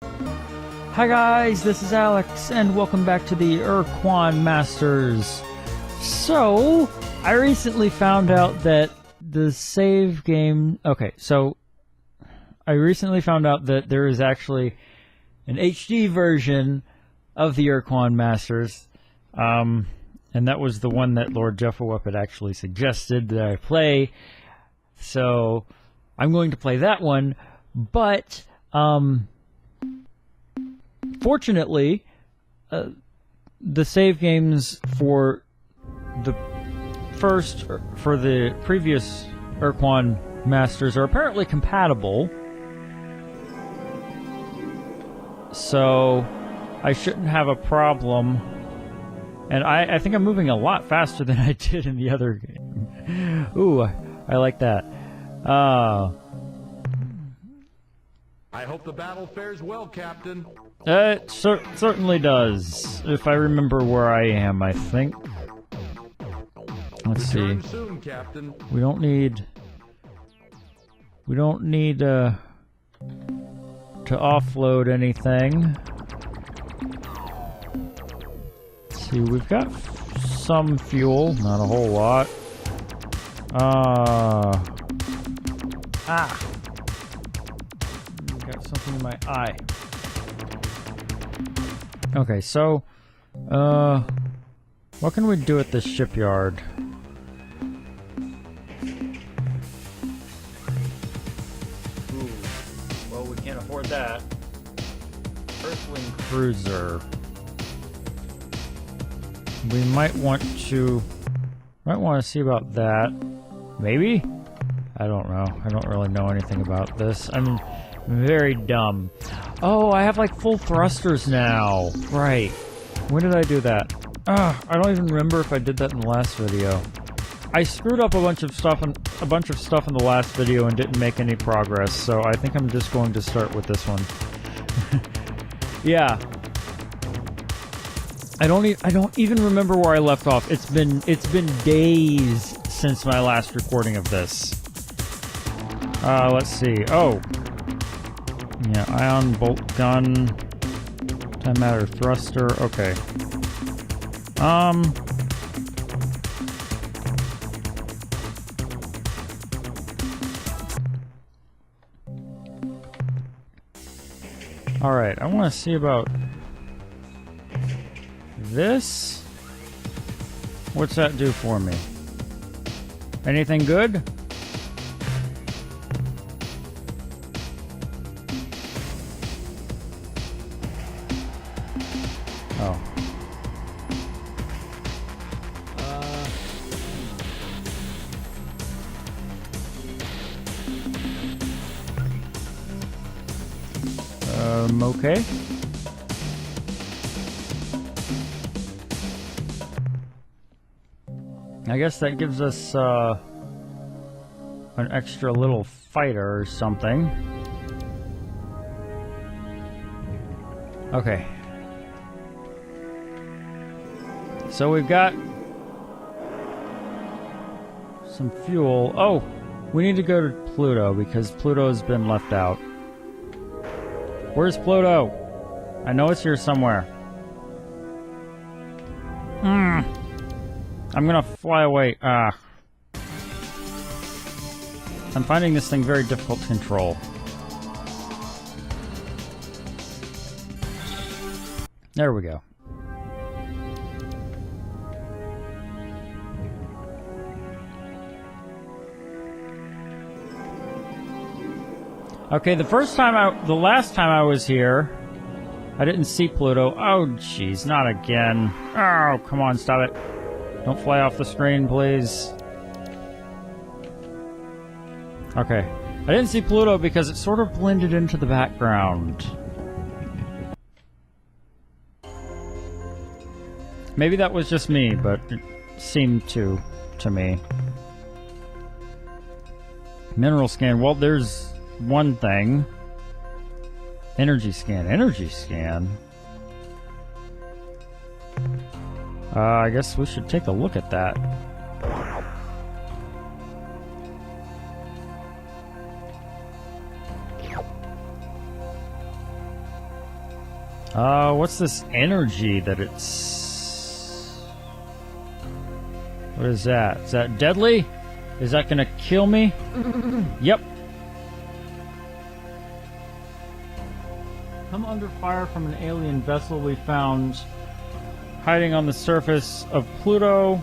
Hi guys, this is Alex, and welcome back to the Ur-Quan Masters. So, I recently found out that the save game... Okay, so I recently found out that there is actually an HD version of the Ur-Quan Masters, and that was the one that Lord Jeffowup had actually suggested that I play. So, I'm going to play that one, but... Fortunately, the save games for the previous Ur-Quan Masters are apparently compatible, so I shouldn't have a problem. And I think I'm moving a lot faster than I did in the other game. Ooh, I like that. I hope the battle fares well, Captain. It certainly does. If I remember where I am, I think. Let's see. Return soon, Captain. We don't need to offload anything. Let's see, we've got some fuel, not a whole lot. Got something in my eye. Okay, so, what can we do at this shipyard? Ooh, well, we can't afford that. Earthling cruiser. We might want to see about that. Maybe? I don't know. I don't really know anything about this. I'm very dumb. Oh, I have like full thrusters now. Right. When did I do that? I don't even remember if I did that in the last video. I screwed up a bunch of stuff in the last video and didn't make any progress, so I think I'm just going to start with this one. Yeah. I don't even remember where I left off. It's been days since my last recording of this. Let's see. Oh. Yeah, ion bolt gun, time matter thruster, okay. Alright, I want to see about this. What's that do for me? Anything good? Oh. Okay. I guess that gives us, an extra little fighter or something. Okay. So we've got some fuel. Oh, we need to go to Pluto because Pluto's been left out. Where's Pluto? I know it's here somewhere. I'm gonna fly away. I'm finding this thing very difficult to control. There we go. Okay, the last time I was here, I didn't see Pluto. Oh, jeez, not again. Oh, come on, stop it. Don't fly off the screen, please. Okay. I didn't see Pluto because it sort of blended into the background. Maybe that was just me, but it seemed to me. Mineral scan. Well, there's one thing. Energy scan. Energy scan? I guess we should take a look at that. What's this energy that it's... What is that? Is that deadly? Is that gonna kill me? Yep. Come under fire from an alien vessel we found hiding on the surface of Pluto.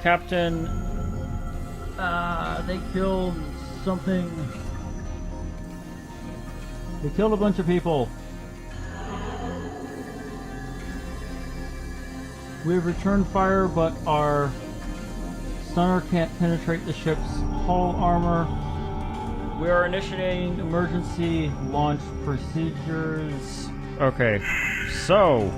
Captain, they killed something. They killed a bunch of people. We've returned fire, but our stunner can't penetrate the ship's hull armor. We are initiating emergency launch procedures. Okay, so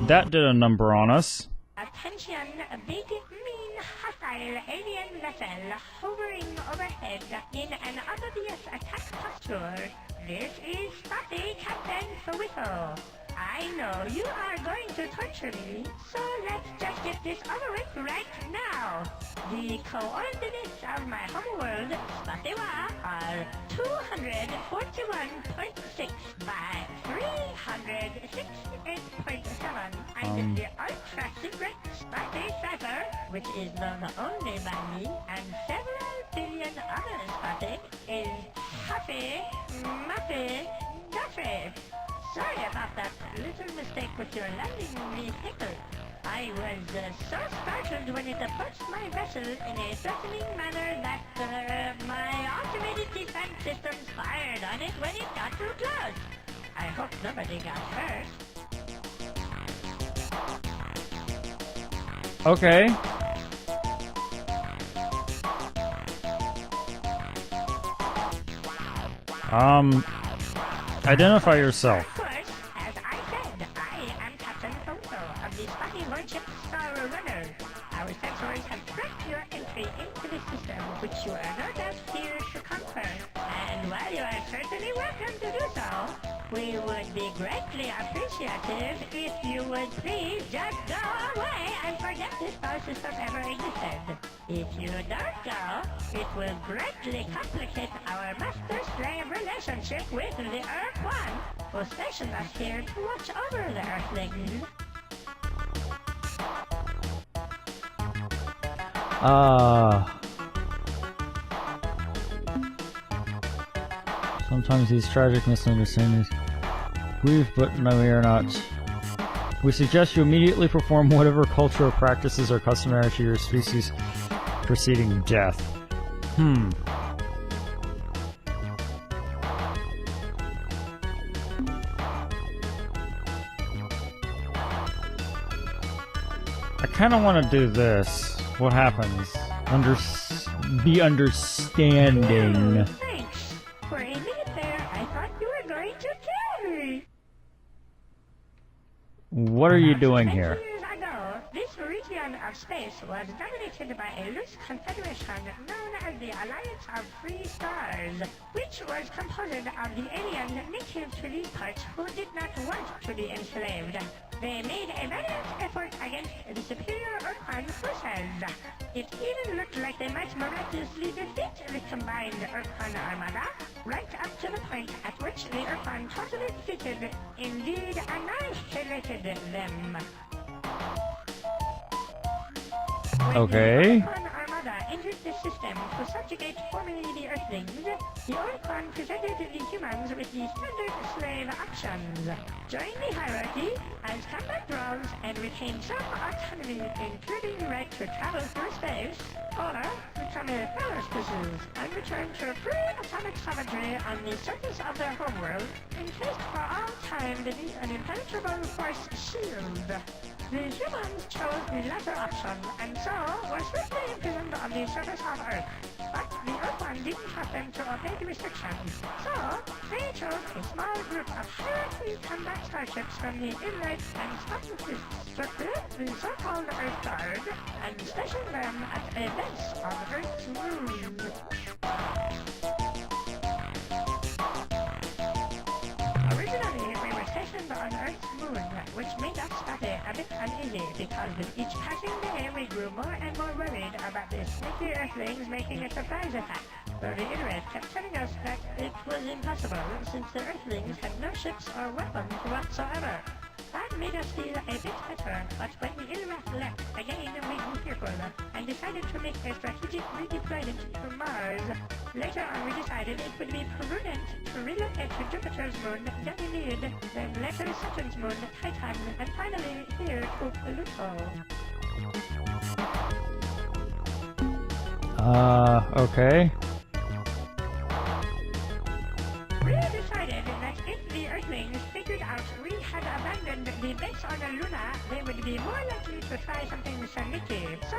that did a number on us. Attention, a big, mean, hostile alien vessel hovering overhead in an obvious attack posture. This is Spotty, Captain Whistle. I know you are going to torture me, so let's just get this over with right now. The coordinates of my homeworld, Spottywa, are 241.6 by 368.7, and the ultra-secret Spotty cipher, which is known only by me and several billion other Spotty, is Huffy, Muffy, Duffy. Sorry about that little mistake with your landing vehicle. I was so startled when it approached my vessel in a threatening manner that my automated defense systems fired on it when it got too close. I hope nobody got hurt. Okay. Identify yourself. Of course, as I said, I am Captain Toto of the Spotty Lordship Star Runner. Our sensors have tracked your entry into the system, which you are no doubt here to conquer. And while you are certainly welcome to do so, we would be greatly appreciative if you would please just go away and forget this star system ever existed. If you don't go, it will greatly complicate our master-slave relationship with the Ur-Quan, who stationed us here to watch over the Earthlings. Sometimes these tragic misunderstandings grieve, but no, we are not. We suggest you immediately perform whatever cultural practices are customary to your species preceding death. I kind of want to do this. What happens? Be understanding. Thanks. For a minute there, I thought you were going to kill me. What are you doing Many here? years ago, this region of space was dominated by a loose confederation known as the Alliance of Free Stars, which was composed of the aliens native to these parts who did not want to be enslaved. They made a valiant effort against the superior Ur-Quan forces. It even looked like they might miraculously defeat the combined Ur-Quan armada, right up to the point at which the Ur-Quan totally defeated, indeed annihilated them. Okay. The Ur-Quan armada entered the system to subjugate formerly the Earthlings. The Ur-Quan presented the humans with the standard slave options. Join the hierarchy as combat roles and retain some autonomy, including the right to travel through space, or become a fellow species and return to pre-atomic savagery on the surface of their homeworld, encased for all time beneath an impenetrable force shield. The humans chose the latter option, and so were swiftly imprisoned on the surface of Earth. But the Ur-Quan didn't have them to obey the restrictions, so they chose a small group of hierarchy combat starships from the inlet and Spotty structure, the so-called Earth Guard, and stationed them at a base on Earth's moon. Originally, we were stationed on Earth's moon, which made us Spotty a bit uneasy because with each passing day we grew more and more worried about the sneaky Earthlings making a surprise attack. The internet kept telling us that it was impossible since the Earthlings had no ships or weapons whatsoever. That made us feel a bit better, but when the Ur-Rat left, again we grew fearful and decided to make a strategic redeployment to Mars. Later on we decided it would be prudent to relocate to Jupiter's moon, Ganymede, then later Saturn's moon, Titan, and finally here to Pluto. Okay. We decided that if the Earthlings figured out we had abandoned the base on Luna, they would be more likely to try something sneaky. So,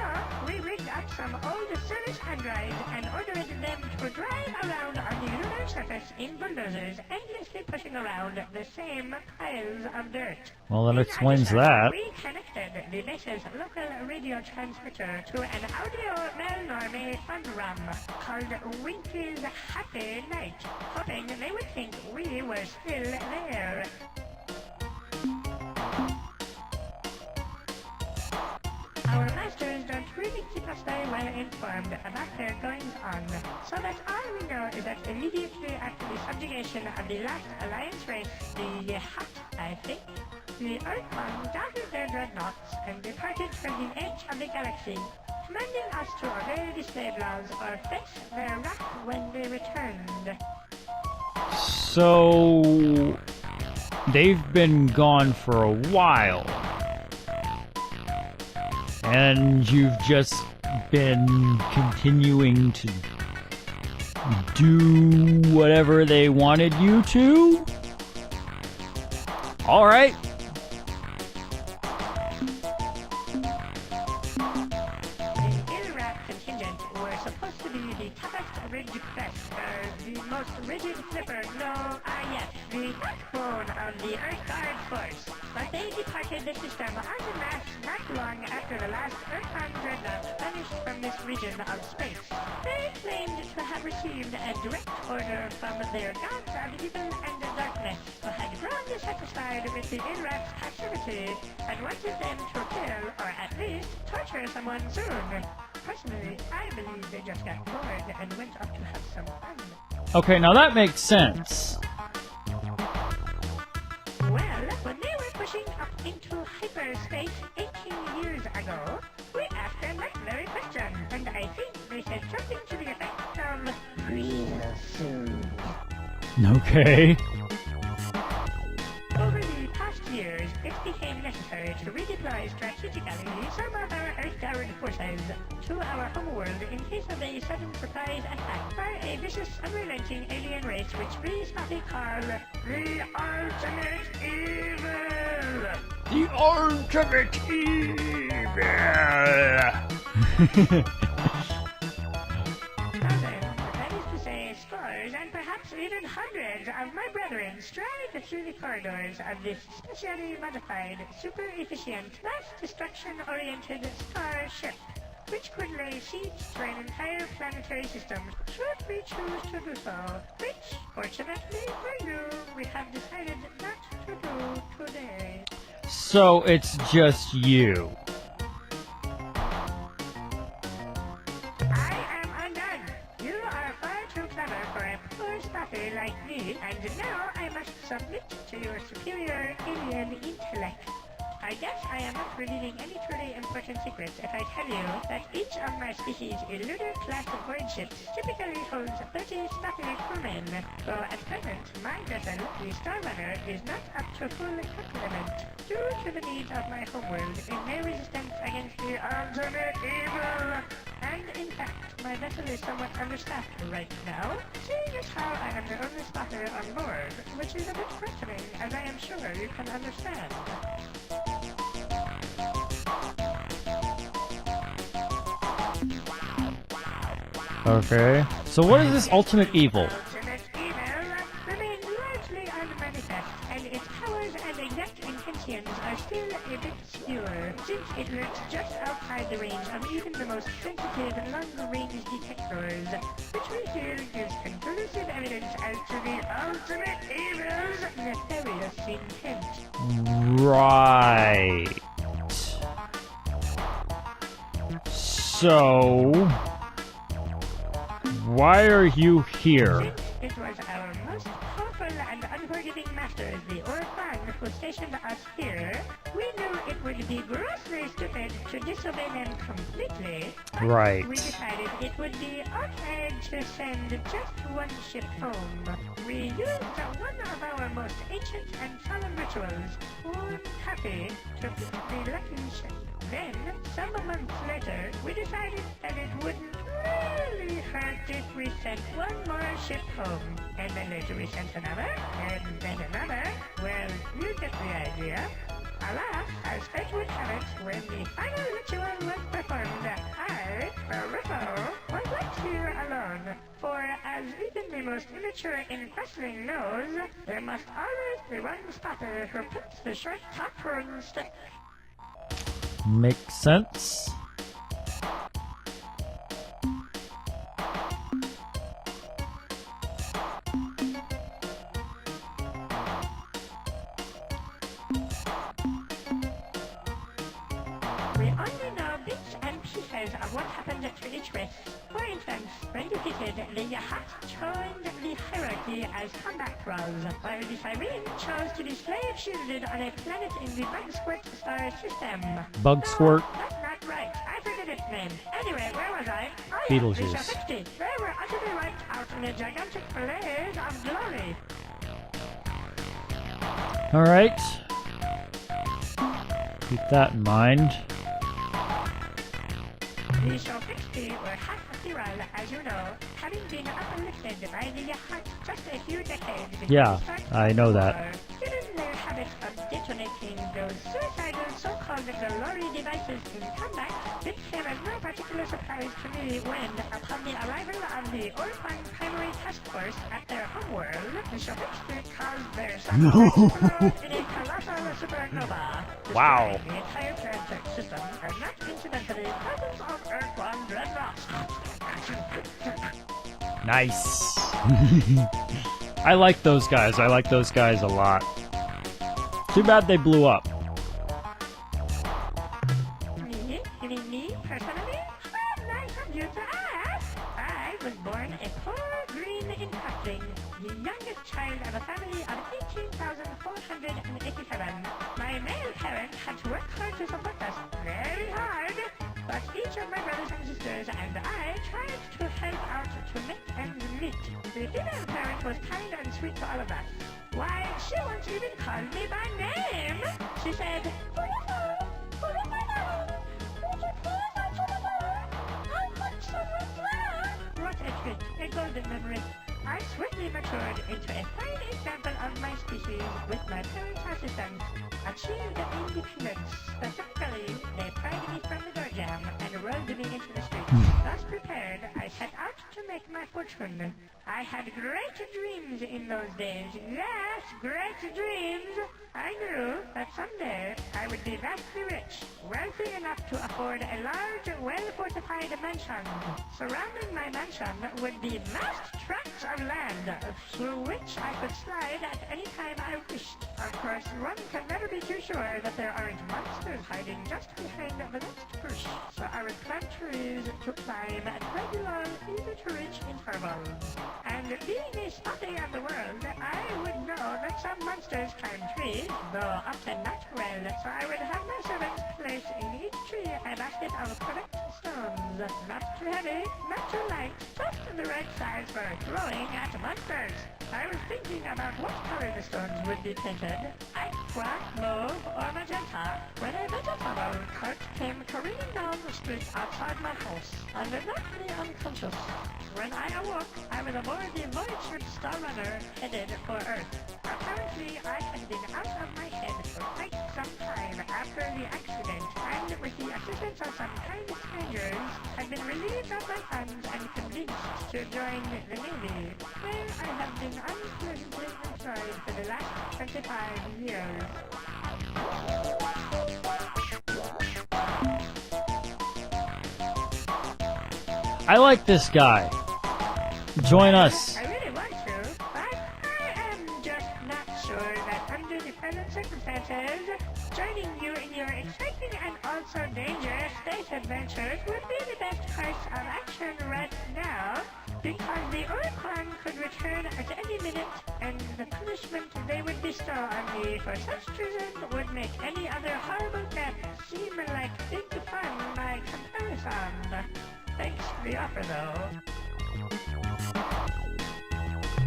we rigged up some old service androids and ordered them to drive around on the lunar surface in bulldozers, endlessly pushing around the same piles of dirt. Well, that In explains addition, that. We connected the base's local radio transmitter to an audio malnorme fun rum called Winky's Happy Night, hoping they would think we were still there. Our masters don't really keep us very well informed about their goings-on, so that all we know is that immediately after the subjugation of the last Alliance race, the Hut, I think, the Ur-Quan doubted their dreadnoughts and departed from the edge of the galaxy, commanding us to obey the slave laws or face their wrath when they returned. So they've been gone for a while. And you've just been continuing to do whatever they wanted you to? Alright. The Ur-Rat contingent were supposed to be the toughest ridge crest, the most rigid flipper, yes, the backbone of the Earth Guard force. But they departed the system en masse not long after the last Ur-Quan dreadnought vanished from this region of space. They claimed to have received a direct order from their gods of evil and darkness, who had grown dissatisfied with the Ur-Rat's passivity and wanted them to kill, or at least torture someone soon. Personally, I believe they just got bored and went off to have some fun. Okay, now that makes sense. Well, when they were pushing up into hyperspace 18 years ago, we asked them that very question, and I think they said something to the effect of, real soon. Okay. Over the past years, it became necessary to redeploy strategically some of our Earth-Guard forces to our homeworld in case of a sudden surprise attack by a vicious, unrelenting alien race which we softly call the Ultimate Evil! The ultimate evil! That is to say, scores and perhaps even hundreds of my brethren stride through the corridors of this specially modified, super-efficient, mass destruction-oriented starship, which could lay siege to an entire planetary system should we choose to do so, which, fortunately for you, we have decided not to do today. So it's just you. I am undone. You are far too clever for a poor spapper like me, and now I must submit to your superior alien intellect. I guess I am not revealing any truly important secrets if I tell you that each of my species' lunar-class void ships typically holds 30 spapper crewmen, though at present my vessel, the Star Runner, is not up to full complement due to the needs of my homeworld in their resistance against the ultimate evil. And in fact, my vessel is somewhat understaffed right now, seeing as how I am the only spotter on board, which is a bit frustrating, as I am sure you can understand. Okay. So what is this ultimate evil? Ultimate evil remains largely unmanifest, and its powers and exact intentions are still a bit obscure, since it lurks just outside the range of even the most sensitive long-range detectors, which we feel gives conclusive evidence as to the ultimate evil's nefarious intent. Right. So Why are you here? It was our most powerful and unforgiving masters, the Ur-Quan, who stationed us here. We knew it would be grossly stupid to disobey them completely. But Right. we decided it would be okay to send just one ship home. We used one of our most ancient and solemn rituals, warm coffee, to pick the lucky ship. Then, some months later, we decided that it wouldn't really hurt if we sent one more ship home. And then later we sent another, and then another. Well, you get the idea. Alas, as fate would have it, when the final ritual was performed, I, Peripheral, was left here alone. For as even the most immature in wrestling knows, there must always be one spotter who puts the short top first. Makes sense. We only know bits and pieces of what happened to each race. For instance, when defeated, the Yahat joined the hierarchy as combat thralls, while the Cyrene chose to be slave-shielded on a planet in the Bugsquirt star system. Bugsquirt? No, that's not right. I forget its name. Anyway, where was I? Oh, yeah, Beetlejuice. the 50. They were utterly wiped out in a gigantic blaze of glory. Alright. Keep that in mind. The Shofixti were half feral, as you know, having been uplifted by the Yahat just a few decades before Yeah, the start I of know the that. war. Given their habit of detonating those suicidal so-called glory devices in combat, it came as no particular surprise to me when, upon the arrival of the Ur-Quan primary task force at their homeworld, the Shofixti caused their sun to explode in a colossal supernova, Wow. destroying the entire planetary system, and not incidentally thousands of Ur-Quan dreadnoughts. Nice. I like those guys. I like those guys a lot. Too bad they blew up. Me? You mean me, personally? Well, nice of you to ask. I was born a poor green infantling, the youngest child of a family of 18,487. My male parent had to work hard to support us, very hard. But each of my brothers and sisters and I tried to help out to make ends meet. The female parent was kind and sweet to all of us. Why, she once even called me by name. She said, "Forever, forever, would you please answer the door? I want someone's love." What a treat, a golden memory. I swiftly matured into a fine example of my species with my parents' assistance. Achieved independence. Specifically, they pried me from the door jam and rolled me into the street. Thus prepared, I set out to make my fortune. I had great dreams in those days. Yes, great dreams. I knew that someday I would be vastly rich, wealthy enough to afford a large, well-fortified mansion. Surrounding my mansion would be vast tracts of land, through which I could slide at any time I wished. Of course, one can never be too sure that there aren't monsters hiding just behind the next bush. So I would plant trees to climb at regular, easy-to-reach intervals. And being a study of the world, I would know that some monsters climb trees, though often not well, so I would have my servants place in each tree a basket of correct stones. Not too heavy, not too light, just the right size for throwing at monsters. I was thinking about what color the stones would be painted. Aqua, mauve, or magenta, when a vegetable cart came careening down the street outside my house, and it left me unconscious. When I awoke, I was aboard the Voyager Star Runner headed for Earth. Apparently, I had been out of my head for quite some time after the accident, and with the assistance of some kind strangers, had been relieved of my funds and convinced to join the Navy, where I have been unpleasantly employed for the last 25 years. I like this guy. Join us. I really want to, but I am just not sure that under the present circumstances. Joining you in your exciting and also dangerous space adventures would be the best course of action right now, because the Ur-Quan could return at any minute, and the punishment they would bestow on me for such treason would make any other horrible death seem like big fun by comparison. Thanks for the offer, though.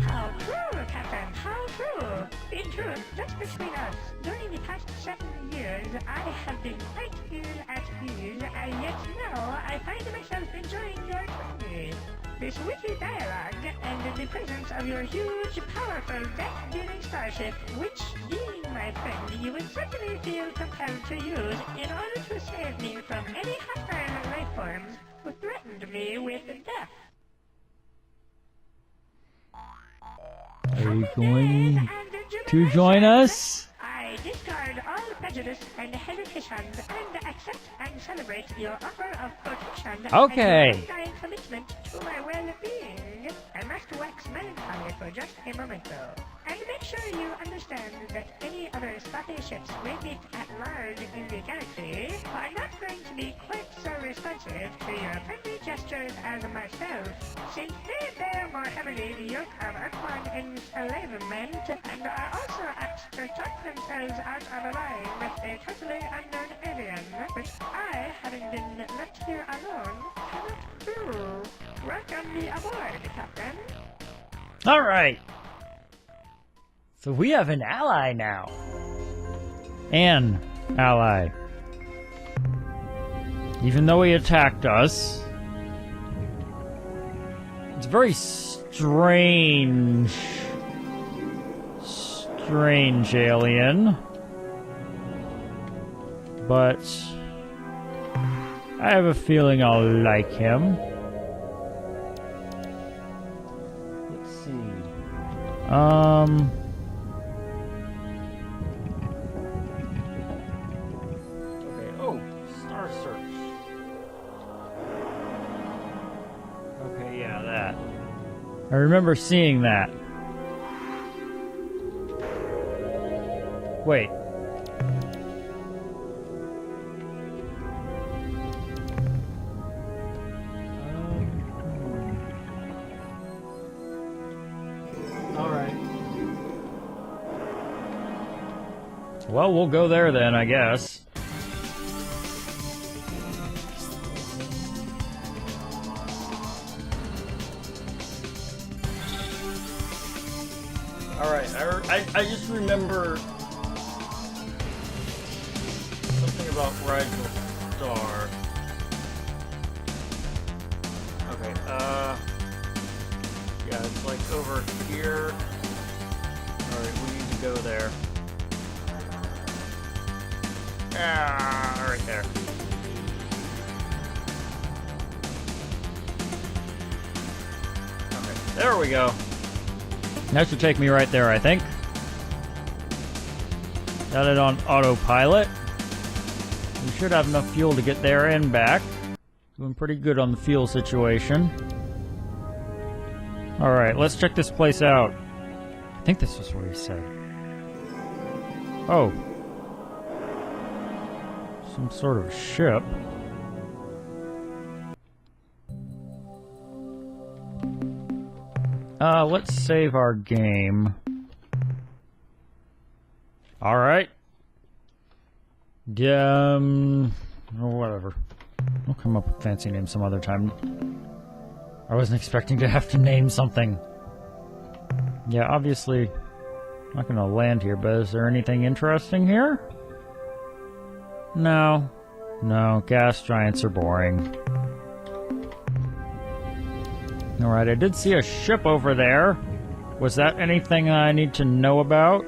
How true, Captain, how true! In truth, just between us, during the past 7 years, I have been quite ill at ease, and yet now I find myself enjoying your company. This witty dialogue, and the presence of your huge, powerful, death-dealing starship, which, being my friend, you would certainly feel compelled to use in order to save me from any hostile life forms who threatened me with death. Are you going to join us? I discard all prejudice and hesitations and accept and celebrate your offer of protection Okay. and your undying commitment to my well-being. I must wax melancholy for just a moment, though, and make sure you understand that any other spaceships we meet at large in the galaxy are not going to be quite so responsive to your friendly gestures as myself, since they bear more heavily the yoke of Ur-Quan enslavement and are also apt to talk themselves out of a line with a totally unknown alien, which I, having been left here alone, cannot do. Welcome me aboard, Captain. All right. So we have an ally now. An ally. Even though he attacked us. It's very strange. Strange alien. But I have a feeling I'll like him. Let's see. Okay, oh, Star Search. Okay, yeah, that. I remember seeing that. Wait. Well, we'll go there then, I guess. Alright, I just remember something about Rigel Star. Okay, yeah, it's like over here. Alright, we need to go there. Ah, right there. Okay, there we go. That should take me right there, I think. Got it on autopilot. We should have enough fuel to get there and back. Doing pretty good on the fuel situation. Alright, let's check this place out. I think this was what he said. Oh. Some sort of ship. Let's save our game. Alright. Whatever. We'll come up with a fancy name some other time. I wasn't expecting to have to name something. Yeah, obviously, I'm not gonna land here, but is there anything interesting here? No. No, gas giants are boring. Alright, I did see a ship over there. Was that anything I need to know about?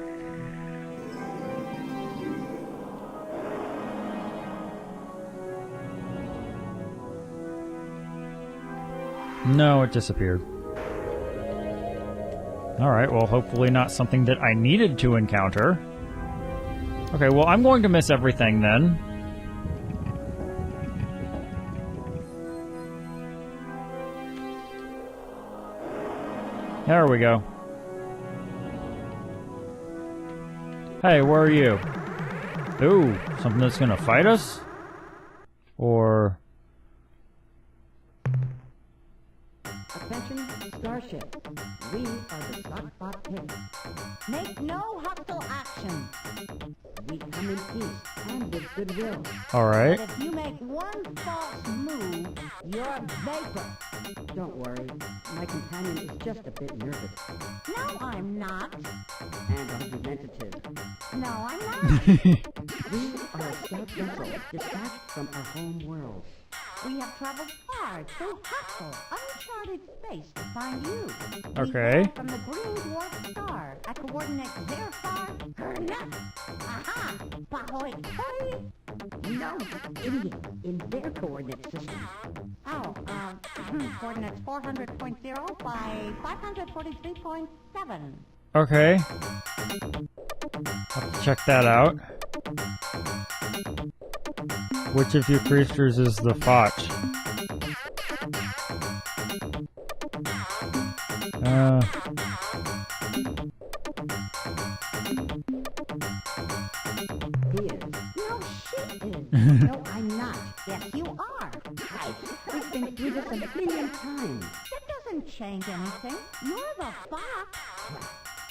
No, it disappeared. Alright, well, hopefully not something that I needed to encounter. Okay, well, I'm going to miss everything then. There we go. Hey, where are you? Ooh, something that's gonna fight us? Or... Attention, Starship. We are the Sockbot Pit. Make no hostile action. We come in peace and with goodwill. Alright. But if you make one false move, you're vapor. Don't worry, my companion is just a bit nervous No, I'm not. and argumentative. No, I'm not. We are a scout vessel dispatched from our home world. We have traveled far through hostile, uncharted space to find you. Okay. We hail from the green dwarf star at coordinates Zerfar Gernat. Aha! Bahoy Hoi! No, idiot, in their coordinate system. Oh, coordinates 400.0 by 543.7. Okay. I'll have to check that out. Which of your creatures is the Foch? He is. No, she is. No, I'm not. Yes, you are. Right. We've been through this a million times. That doesn't change anything. You're the fox.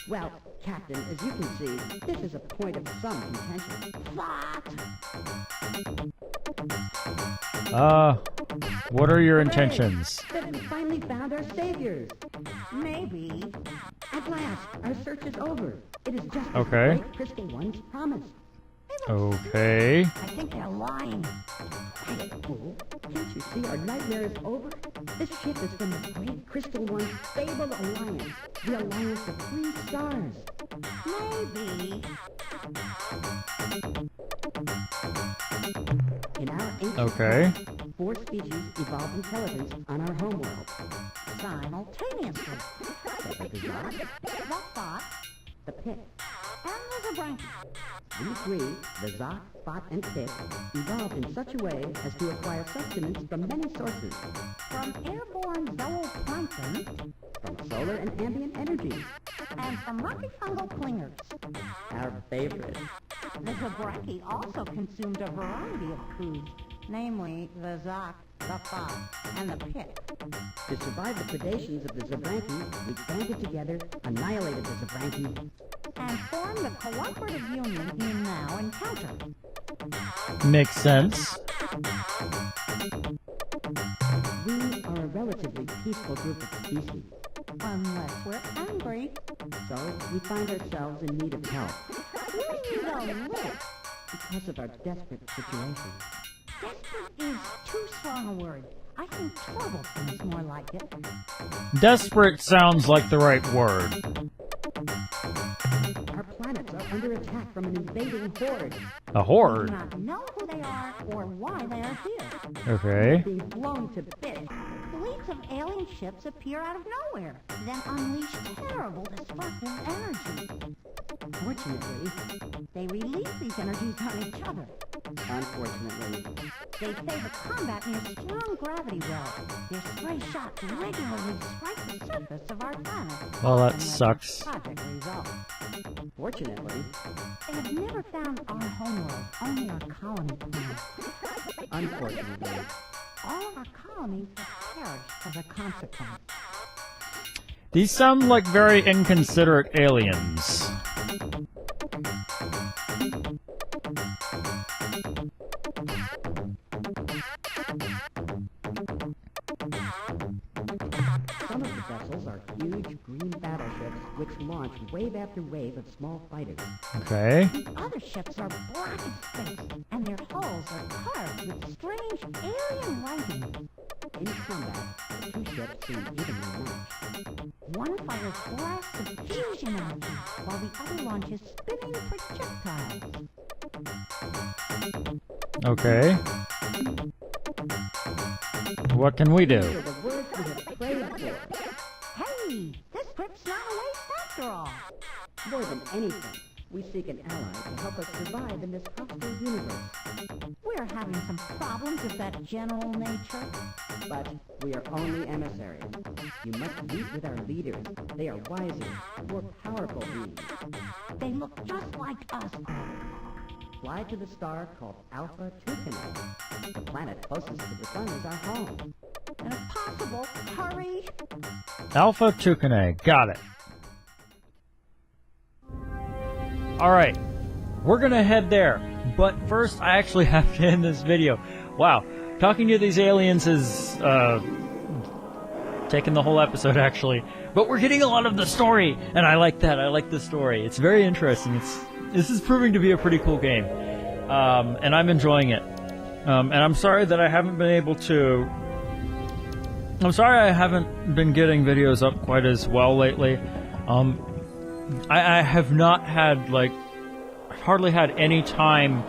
Well, Captain, as you can see, this is a point of some contention. Fox! What are your intentions? That we finally found our saviors. Maybe. At last, our search is over. It is just as Okay. the great Crystal Ones promised. Okay. I think they're lying. Quiet, fool. Can't you see our nightmare is over? This ship is from the great Crystal One's fabled alliance, the Alliance of Three Stars. Maybe. In our ancient Okay. time, 4 species evolved intelligence on our homeworld. Simultaneously. The Zod, The fox the Pit. and the Zabranki. These 3, the Zod, Spot, and Pit, evolved in such a way as to acquire sustenance from many sources, From airborne zooplankton from solar and ambient energy. and from rocky fungal clingers. Our favorite. The Zabranki also consumed a variety of foods, namely the Zok, the fox, and the pit. To survive the predations of the Zabranki, we banded together, annihilated the Zabranki, And formed the cooperative union you now encounter. Makes sense. we are a relatively peaceful group of species. Unless we're angry. So we find ourselves in need of help We need a lift. because of our desperate situation. Desperate is too strong a word. I think trouble seems more like it. Desperate sounds like the right word. Our planets are under attack from an invading horde. A We horde. do not know who they are or why they are here. Okay. Being blown to bits. Fleets of alien ships appear out of nowhere, then unleash terrible destructive energy. Fortunately, They release these energies on each other. unfortunately, They favor combat near strong gravity wells. Their stray shots regularly strike the surface of our planet. Well, that often with sucks. tragic results. fortunately, They have never found our homeworld, only our colony planet. unfortunately, All of our colonies have perished as a consequence. These sound like very inconsiderate aliens. some of the vessels are huge green battleships which launch wave after wave of small fighters. Okay. Other ships are black as space, and their hulls are carved with strange alien writing. In combat, the 2 ships seem evenly matched. One fires blasts of fusion energy, while the other launches spinning projectiles. Okay. What can we These do? are the words we have prayed for. Hey, this trip's not a waste after all. More than anything, we seek an ally to help us survive in this hostile universe. We're having some problems of that general nature. But we are only emissaries. You must meet with our leaders. They are wiser, more powerful beings. They look just like us. Fly to the star called Alpha Tucanae. The planet closest to the sun is our home. And if possible, hurry. Alpha Tucanae. Got it. Alright. We're gonna head there. But first, I actually have to end this video. Wow. Talking to these aliens is, taking the whole episode, actually. But we're getting a lot of the story, and I like that. I like the story. It's very interesting. This is proving to be a pretty cool game. And I'm enjoying it. And I'm sorry that I haven't been able to... I'm sorry I haven't been getting videos up quite as well lately. I have not had, like... I've hardly had any time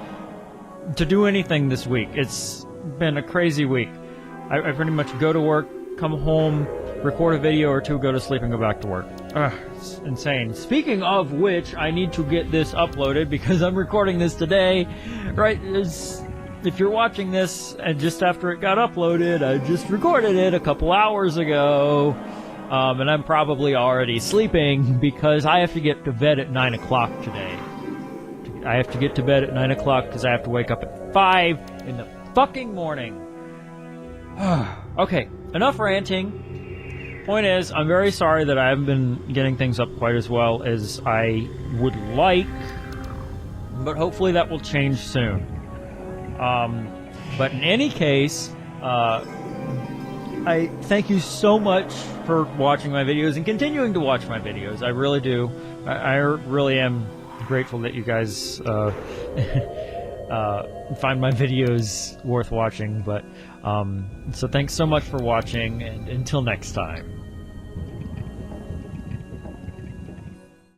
to do anything this week. It's been a crazy week. I pretty much go to work, come home, record a video or two, go to sleep, and go back to work. It's insane. Speaking of which, I need to get this uploaded because I'm recording this today. Right, if you're watching this and just after it got uploaded, I just recorded it a couple hours ago. And I'm probably already sleeping because I have to get to bed at 9 o'clock today. I have to get to bed at 9 o'clock because I have to wake up at 5 in the fucking morning. Okay, enough ranting. Point is, I'm very sorry that I haven't been getting things up quite as well as I would like, but hopefully that will change soon. But in any case, I thank you so much for watching my videos and continuing to watch my videos. I really do. I really am grateful that you guys find my videos worth watching. But so thanks so much for watching, and until next time.